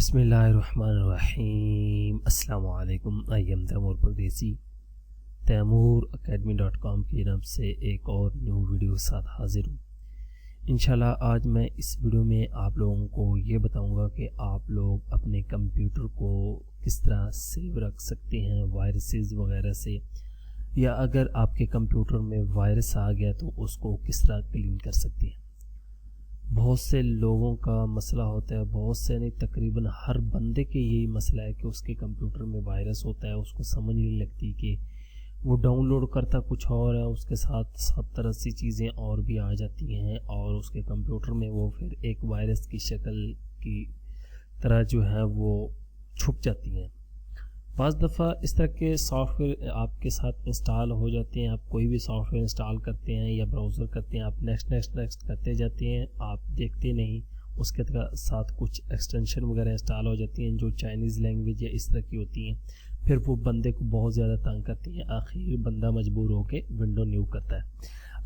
बिस्मिल्लाहिर्रहमानिर्रहीम। अस्सलामु अलैकुम। आई एम तैमूर परदेसी। तैमूरacademy.com की तरफ से एक और न्यू वीडियो के साथ हाजिर हूँ। इंशाल्लाह आज मैं इस वीडियो में आप लोगों को ये बताऊंगा कि आप लोग अपने कंप्यूटर को किस तरह सेव रख सकते हैं वायरसेस वगैरह से, या अगर आपके कंप्यूटर में वायरस आ गया तो उसको किस तरह क्लीन कर सकते हैं। बहुत से लोगों का मसला होता है, बहुत से नहीं तकरीबन हर बंदे के यही मसला है कि उसके कंप्यूटर में वायरस होता है। उसको समझ नहीं लगती कि वो डाउनलोड करता कुछ और है, उसके साथ 70-80 चीज़ें और भी आ जाती हैं और उसके कंप्यूटर में वो फिर एक वायरस की शक्ल की तरह जो है वो छुप जाती हैं। पाँच दफ़ा इस तरह के सॉफ्टवेयर आपके साथ इंस्टॉल हो जाते हैं। आप कोई भी सॉफ्टवेयर इंस्टॉल करते हैं या ब्राउज़र करते हैं, आप नेक्स्ट करते जाते हैं, आप देखते नहीं उसके साथ कुछ एक्सटेंशन वगैरह इंस्टॉल हो जाती हैं जो चाइनीज़ लैंग्वेज या इस तरह की होती हैं। फिर वो बंदे को बहुत ज़्यादा तंग करती हैं। आखिर बंदा मजबूर होकर विंडो न्यू करता है।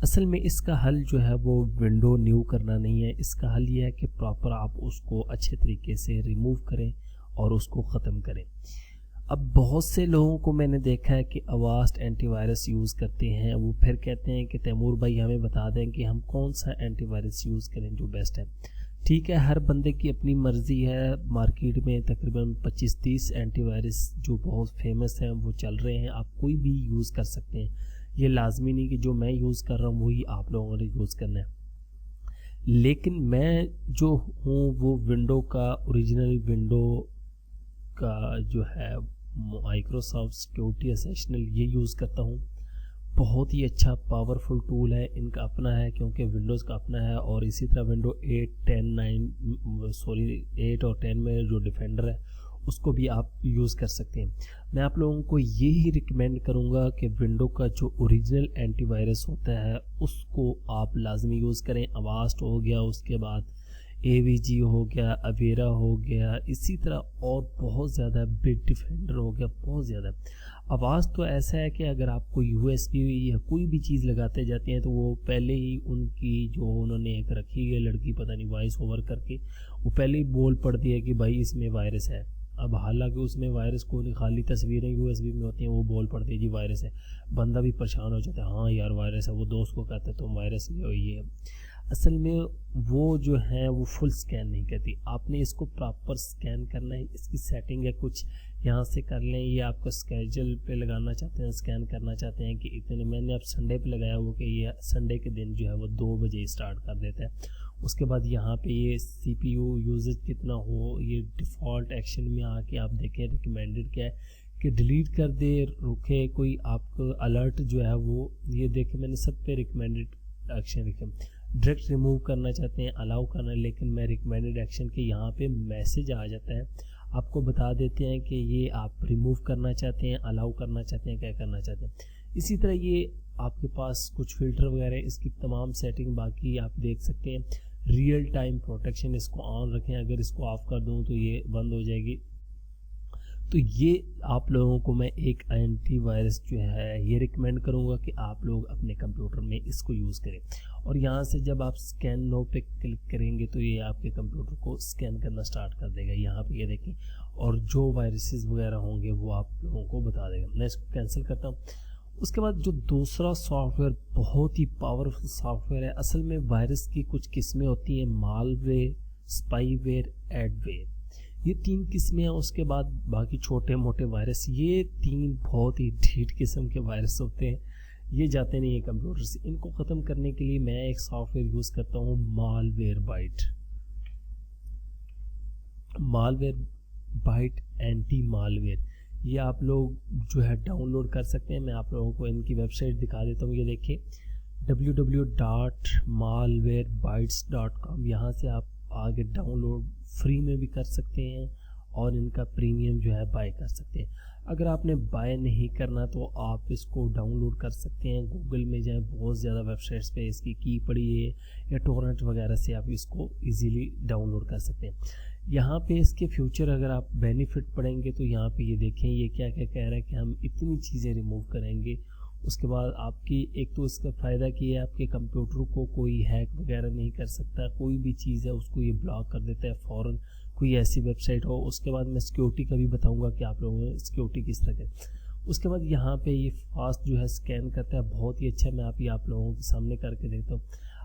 असल में इसका हल जो है वो विंडो न्यू करना नहीं है। इसका हल ये है कि प्रॉपर आप उसको अच्छे तरीके से रिमूव करें और उसको ख़त्म करें। अब बहुत से लोगों को मैंने देखा है कि अवास्ट एंटीवायरस यूज़ करते हैं। वो फिर कहते हैं कि तैमूर भाई हमें बता दें कि हम कौन सा एंटीवायरस यूज़ करें जो बेस्ट है। ठीक है, हर बंदे की अपनी मर्ज़ी है। मार्केट में तकरीबन 25-30 एंटीवायरस जो बहुत फेमस हैं वो चल रहे हैं। आप कोई भी यूज़ कर सकते हैं। ये लाजमी नहीं कि जो मैं यूज़ कर रहा हूँ वही आप लोगों ने यूज़ करना है। लेकिन मैं जो हूँ वो विंडो का ओरिजिनल विंडो का जो है माइक्रोसॉफ्ट सिक्योरिटी एसेंशियल ये यूज़ करता हूँ। बहुत ही अच्छा पावरफुल टूल है, इनका अपना है क्योंकि विंडोज़ का अपना है। और इसी तरह विंडो 8 और 10 में जो डिफेंडर है उसको भी आप यूज़ कर सकते हैं। मैं आप लोगों को ये ही रिकमेंड करूँगा कि विंडो का जो ओरिजिनल एंटीवायरस होता है उसको आप लाजमी यूज़ करें। अवास्ट हो गया, उसके बाद AVG हो गया, अवेरा हो गया, इसी तरह और बहुत ज़्यादा बिग डिफेंडर हो गया, बहुत ज़्यादा। आवाज़ तो ऐसा है कि अगर आपको USB या कोई भी चीज़ लगाते जाते हैं तो वो पहले ही उनकी जो उन्होंने एक रखी है लड़की पता नहीं वॉइस ओवर करके वो पहले ही बोल पड़ दिया कि भाई इसमें वायरस है। अब हालांकि उसमें वायरस को नहीं, खाली तस्वीरें USB में होती हैं, वो बोल पड़ती है जी वायरस है। बंदा भी परेशान हो जाता है, हाँ यार वायरस है। वो दोस्त को कहता है तुम वायरस ले हो ये। असल में वो जो है वो फुल स्कैन नहीं करती। आपने इसको प्रॉपर स्कैन करना है। इसकी सेटिंग है कुछ यहाँ से कर लें। ये आपका स्केड्यूल पे लगाना चाहते हैं, स्कैन करना चाहते हैं कि इतने, मैंने अब संडे पे लगाया हुआ कि ये संडे के दिन जो है वो 2 बजे स्टार्ट कर देता है। उसके बाद यहाँ पे ये CPU यूजेज कितना हो, ये डिफ़ॉल्ट एक्शन में आके आप देखें रिकमेंडेड क्या है कि डिलीट कर दे, रुके, कोई आपको अलर्ट जो है वो ये देखें। मैंने सब पे रिकमेंडेड एक्शन लिखे। डायरेक्ट रिमूव करना चाहते हैं, अलाउ करना, लेकिन मैं रिकमेंडेड एक्शन के यहाँ पे मैसेज आ जाता है, आपको बता देते हैं कि ये आप रिमूव करना चाहते हैं, अलाउ करना चाहते हैं, क्या करना चाहते हैं। इसी तरह ये आपके पास कुछ फ़िल्टर वगैरह, इसकी तमाम सेटिंग बाकी आप देख सकते हैं। रियल टाइम प्रोटेक्शन इसको ऑन रखें, अगर इसको ऑफ़ कर दूँ तो ये बंद हो जाएगी। तो ये आप लोगों को मैं एक एंटीवायरस जो है ये रिकमेंड करूँगा कि आप लोग अपने कंप्यूटर में इसको यूज़ करें। और यहाँ से जब आप स्कैन नो पे क्लिक करेंगे तो ये आपके कंप्यूटर को स्कैन करना स्टार्ट कर देगा। यहाँ पे ये देखें, और जो वायरसेस वगैरह होंगे वो आप लोगों को बता देगा। मैं इसको कैंसिल करता हूँ। उसके बाद जो दूसरा सॉफ्टवेयर बहुत ही पावरफुल सॉफ्टवेयर है। असल में वायरस की कुछ किस्में होती हैं, मालवेयर, स्पाईवेयर, एडवेयर, ये 3 किस्में हैं। उसके बाद बाकी छोटे मोटे वायरस, ये 3 बहुत ही ढीठ किस्म के वायरस होते हैं। ये जाते नहीं है कंप्यूटर से। इनको ख़त्म करने के लिए मैं एक सॉफ्टवेयर यूज़ करता हूँ, मालवेयरबाइट एंटी मालवेयर। ये आप लोग जो है डाउनलोड कर सकते हैं। मैं आप लोगों को इनकी वेबसाइट दिखा देता हूँ। ये देखिए www.malwarebytes.com। यहाँ से आप आगे डाउनलोड फ्री में भी कर सकते हैं और इनका प्रीमियम जो है बाय कर सकते हैं। अगर आपने बाय नहीं करना तो आप इसको डाउनलोड कर सकते हैं। गूगल में जाएं, बहुत ज़्यादा वेबसाइट्स पे इसकी की पड़ी है, या टोरेंट वगैरह से आप इसको इजीली डाउनलोड कर सकते हैं। यहाँ पे इसके फ्यूचर अगर आप बेनिफिट पढ़ेंगे तो यहाँ पे ये देखें ये क्या क्या कह रहा है कि हम इतनी चीज़ें रिमूव करेंगे। उसके बाद आपकी एक तो इसका फ़ायदा कि है आपके कंप्यूटर को कोई हैक वगैरह नहीं कर सकता। कोई भी चीज़ है उसको ये ब्लॉक कर देता है फ़ौरन। कोई ऐसी वेबसाइट हो। उसके बाद मैं सिक्योरिटी का भी बताऊंगा कि आप लोगों को सिक्योरिटी किस तरह करें। उसके बाद यहाँ पे ये फास्ट जो है स्कैन करता है, बहुत ही अच्छा। मैं आप लोगों के सामने करके देखता हूँ।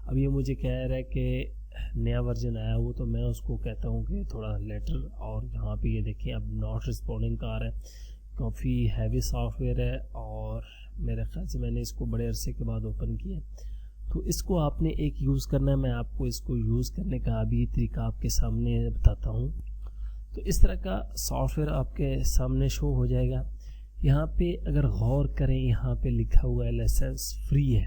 अब ये मुझे कह रहा है कि नया वर्जन आया हो, तो मैं उसको कहता हूँ कि थोड़ा लेटर, और यहाँ पे ये देखें अब नॉट रिस्पॉन्डिंग का आ रहा है। काफ़ी हैवी सॉफ्टवेयर है और मेरे ख्याल से मैंने इसको बड़े अरसे के बाद ओपन किया। तो इसको आपने एक यूज़ करना है। मैं आपको इसको यूज़ करने का अभी तरीका आपके सामने बताता हूँ। तो इस तरह का सॉफ्टवेयर आपके सामने शो हो जाएगा। यहाँ पे अगर गौर करें, यहाँ पे लिखा हुआ है लाइसेंस फ्री है,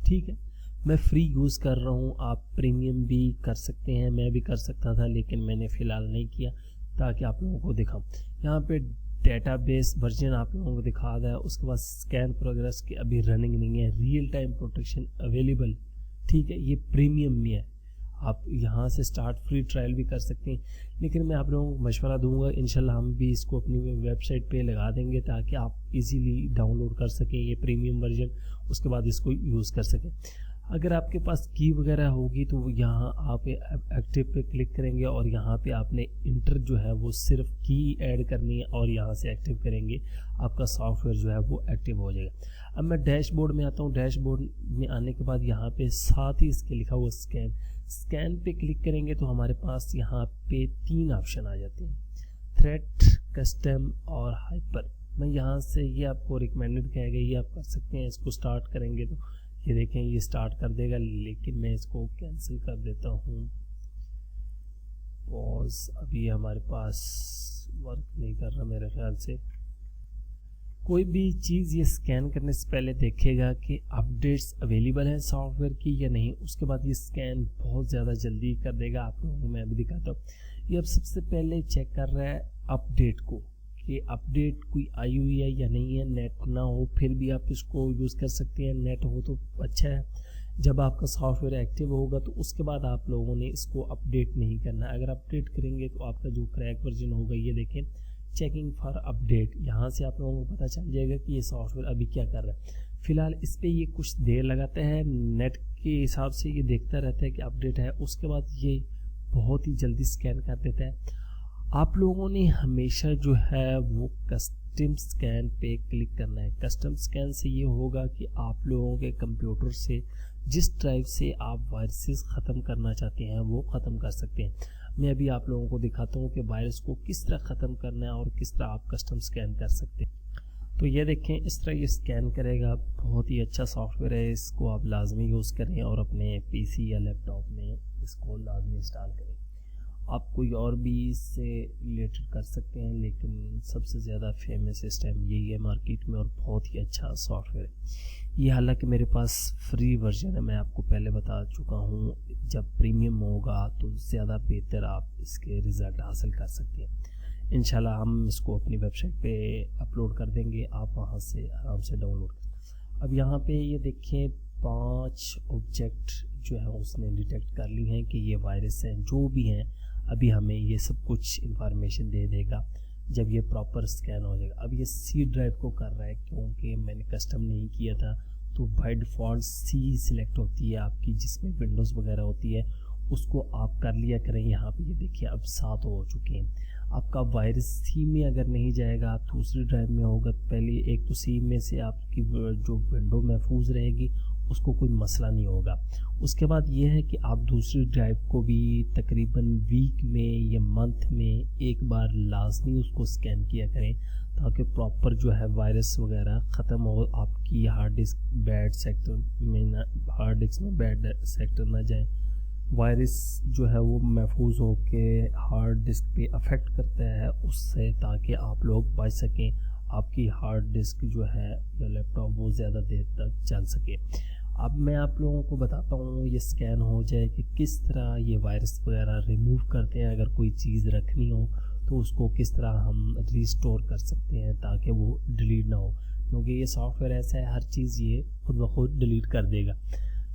ठीक है। मैं फ्री यूज़ कर रहा हूँ, आप प्रीमियम भी कर सकते हैं, मैं भी कर सकता था लेकिन मैंने फ़िलहाल नहीं किया ताकि आप लोगों को दिखाऊँ। यहाँ पे डेटाबेस वर्जन आप लोगों को दिखा रहा है। उसके बाद स्कैन प्रोग्रेस की अभी रनिंग नहीं है, रियल टाइम प्रोटेक्शन अवेलेबल, ठीक है। ये प्रीमियम में है, आप यहाँ से स्टार्ट फ्री ट्रायल भी कर सकते हैं, लेकिन मैं आप लोगों को मशवरा दूंगा, इंशाल्लाह हम भी इसको अपनी वेबसाइट पे लगा देंगे ताकि आप इजीली डाउनलोड कर सकें ये प्रीमियम वर्जन, उसके बाद इसको यूज़ कर सकें। अगर आपके पास की वगैरह होगी तो यहाँ आप एक्टिव पे क्लिक करेंगे और यहाँ पे आपने इंटर जो है वो सिर्फ की ऐड करनी है और यहाँ से एक्टिव करेंगे, आपका सॉफ्टवेयर जो है वो एक्टिव हो जाएगा। अब मैं डैशबोर्ड में आता हूँ। डैशबोर्ड में आने के बाद यहाँ पे साथ ही इसके लिखा हुआ स्कैन पे क्लिक करेंगे तो हमारे पास यहाँ पे 3 ऑप्शन आ जाते हैं, थ्रेट, कस्टम और हाइपर। मैं यहाँ से ये आपको रिकमेंडेड कहेगा, ये आप कर सकते हैं। इसको स्टार्ट करेंगे तो ये देखें ये स्टार्ट कर देगा, लेकिन मैं इसको कैंसिल कर देता हूँ। पॉज, अभी हमारे पास वर्क नहीं कर रहा मेरे ख्याल से। कोई भी चीज़ ये स्कैन करने से पहले देखेगा कि अपडेट्स अवेलेबल हैं सॉफ्टवेयर की या नहीं। उसके बाद ये स्कैन बहुत ज़्यादा जल्दी कर देगा। आप लोगों को मैं अभी दिखाता हूँ। ये अब सबसे पहले चेक कर रहा है अपडेट को कि अपडेट कोई आई हुई है या नहीं है। नेट ना हो फिर भी आप इसको यूज़ कर सकते हैं, नेट हो तो अच्छा है। जब आपका सॉफ्टवेयर एक्टिव होगा तो उसके बाद आप लोगों ने इसको अपडेट नहीं करना। अगर अपडेट करेंगे तो आपका जो क्रैक वर्जन होगा, ये देखें चेकिंग फॉर अपडेट, यहाँ से आप लोगों को पता चल जाएगा कि ये सॉफ्टवेयर अभी क्या कर रहा है। फिलहाल इस पर ये कुछ देर लगाता है, नेट के हिसाब से ये देखता रहता है कि अपडेट है, उसके बाद ये बहुत ही जल्दी स्कैन कर देता है। आप लोगों ने हमेशा जो है वो कस्टम स्कैन पे क्लिक करना है। कस्टम स्कैन से ये होगा कि आप लोगों के कंप्यूटर से जिस ड्राइव से आप वायरसेस ख़त्म करना चाहते हैं वो ख़त्म कर सकते हैं। मैं अभी आप लोगों को दिखाता हूँ कि वायरस को किस तरह ख़त्म करना है और किस तरह आप कस्टम स्कैन कर सकते हैं। तो ये देखें इस तरह ये स्कैन करेगा। बहुत ही अच्छा सॉफ्टवेयर है, इसको आप लाजमी यूज़ करें और अपने पीसी या लैपटॉप में इसको लाजमी इंस्टॉल करें। आप कोई और भी इससे रिलेटेड कर सकते हैं, लेकिन सबसे ज़्यादा फेमस इस टाइम यही है मार्केट में और बहुत ही अच्छा सॉफ्टवेयर है ये। हालांकि मेरे पास फ्री वर्जन है, मैं आपको पहले बता चुका हूँ। जब प्रीमियम होगा तो ज़्यादा बेहतर आप इसके रिज़ल्ट हासिल कर सकते हैं। इंशाल्लाह हम इसको अपनी वेबसाइट पे अपलोड कर देंगे, आप वहाँ से आराम से डाउनलोड करें। अब यहाँ पे ये देखें 5 ऑब्जेक्ट जो है उसने डिटेक्ट कर ली हैं कि ये वायरस हैं। जो भी हैं अभी हमें ये सब कुछ इंफॉर्मेशन दे देगा जब ये प्रॉपर स्कैन हो जाएगा। अब ये सी ड्राइव को कर रहा है क्योंकि मैंने कस्टम नहीं किया था, तो बाय डिफ़ॉल्ट सी सिलेक्ट होती है आपकी, जिसमें विंडोज़ वगैरह होती है, उसको आप कर लिया करें। यहाँ पे ये देखिए अब 7 हो चुके हैं। आपका वायरस सी में अगर नहीं जाएगा दूसरी ड्राइव में होगा, तो पहले एक तो सी में से आपकी जो विंडो महफूज रहेगी उसको कोई मसला नहीं होगा। उसके बाद ये है कि आप दूसरी ड्राइव को भी तकरीबन वीक में या मंथ में एक बार लाजमी उसको स्कैन किया करें ताकि प्रॉपर जो है वायरस वगैरह ख़त्म हो, आपकी हार्ड डिस्क बैड सेक्टर में ना, हार्ड डिस्क में बैड सेक्टर ना जाए। वायरस जो है वो महफूज हो के हार्ड डिस्क पे अफेक्ट करता है उससे, ताकि आप लोग बच सकें, आपकी हार्ड डिस्क जो है या लैपटॉप वो ज़्यादा देर तक चल सके। अब मैं आप लोगों को बताता हूँ ये स्कैन हो जाए कि किस तरह ये वायरस वगैरह रिमूव करते हैं। अगर कोई चीज़ रखनी हो तो उसको किस तरह हम रीस्टोर कर सकते हैं ताकि वो डिलीट ना हो, क्योंकि ये सॉफ्टवेयर ऐसा है हर चीज़ ये खुद ब खुद डिलीट कर देगा।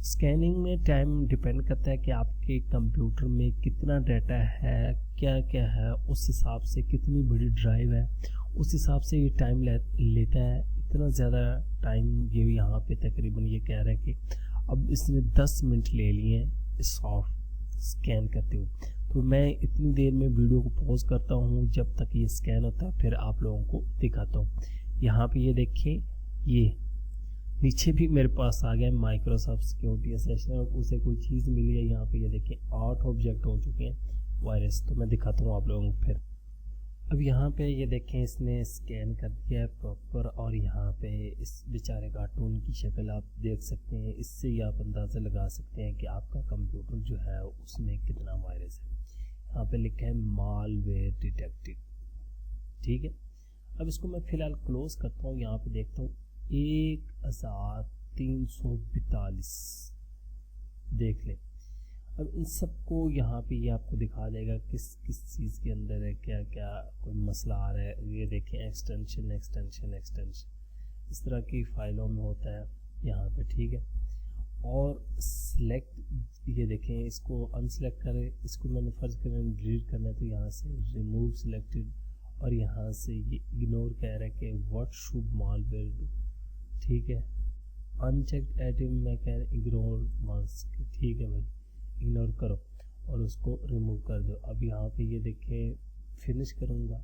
स्कैनिंग में टाइम डिपेंड करता है कि आपके कंप्यूटर में कितना डाटा है, क्या क्या है, उस हिसाब से कितनी बड़ी ड्राइव है, उस हिसाब से ये टाइम लेता है। इतना ज़्यादा टाइम ये यहाँ पे तकरीबन ये कह रहा है कि अब इसने 10 मिनट ले लिए हैं इस सॉफ्ट स्कैन करते हुए। तो मैं इतनी देर में वीडियो को पॉज करता हूँ जब तक ये स्कैन होता है, फिर आप लोगों को दिखाता हूँ। यहाँ पे ये देखिए, ये नीचे भी मेरे पास आ गया माइक्रोसॉफ्ट सिक्योरिटी असेसमेंट, और उसे कोई चीज़ मिली है। यहाँ पे ये देखिए 8 ऑब्जेक्ट हो चुके हैं वायरस। तो मैं दिखाता हूँ आप लोगों को फिर। अब यहाँ पे ये देखें, इसने स्कैन कर दिया है प्रॉपर, और यहाँ पे इस बेचारे कार्टून की शक्ल आप देख सकते हैं। इससे ही आप अंदाज़ा लगा सकते हैं कि आपका कंप्यूटर जो है उसमें कितना वायरस है। यहाँ पे लिखा है मालवेयर डिटेक्टेड, ठीक है। अब इसको मैं फ़िलहाल क्लोज करता हूँ। यहाँ पे देखता हूँ 1342 देख लें। अब इन सबको यहाँ पे ये आपको दिखा देगा किस किस चीज़ के अंदर है, क्या क्या कोई मसला आ रहा है। ये देखें एक्सटेंशन एक्सटेंशन एक्सटेंशन, इस तरह की फ़ाइलों में होता है यहाँ पे, ठीक है। और सिलेक्ट, ये देखें इसको अनसेलेक्ट करें, इसको मैंने फ़र्ज़ करें डिलीट करना है तो यहाँ से रिमूव सिलेक्टेड, और यहाँ से ये इग्नोर कह रहा है कि व्हाट शुड मालवेयर डू, ठीक है। अनचेक्ड आइटम मैं कह रहा इग्नोर वंस, ठीक है भाई, इग्नोर करो और उसको रिमूव कर दो। अब यहाँ पे ये देखें फिनिश करूँगा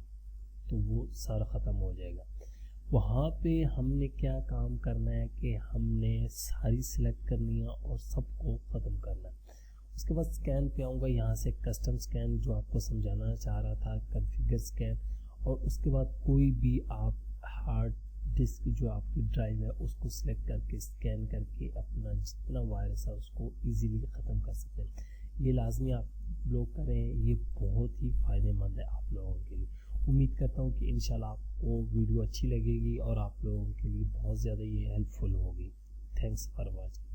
तो वो सारा ख़त्म हो जाएगा। वहाँ पे हमने क्या काम करना है कि हमने सारी सिलेक्ट करनी है और सबको ख़त्म करना है। उसके बाद स्कैन पे आऊँगा, यहाँ से कस्टम स्कैन जो आपको समझाना चाह रहा था, कॉन्फ़िगर स्कैन, और उसके बाद कोई भी आप हार्ड डिस्क जो आपकी ड्राइव है उसको सिलेक्ट करके स्कैन करके अपना जितना वायरस है उसको इजीली ख़त्म कर सकते हैं। ये लाजमी आप लोग करें, ये बहुत ही फ़ायदेमंद है आप लोगों के लिए। उम्मीद करता हूँ कि इंशाल्लाह आपको वीडियो अच्छी लगेगी और आप लोगों के लिए बहुत ज़्यादा ये हेल्पफुल होगी। Thanks for watching.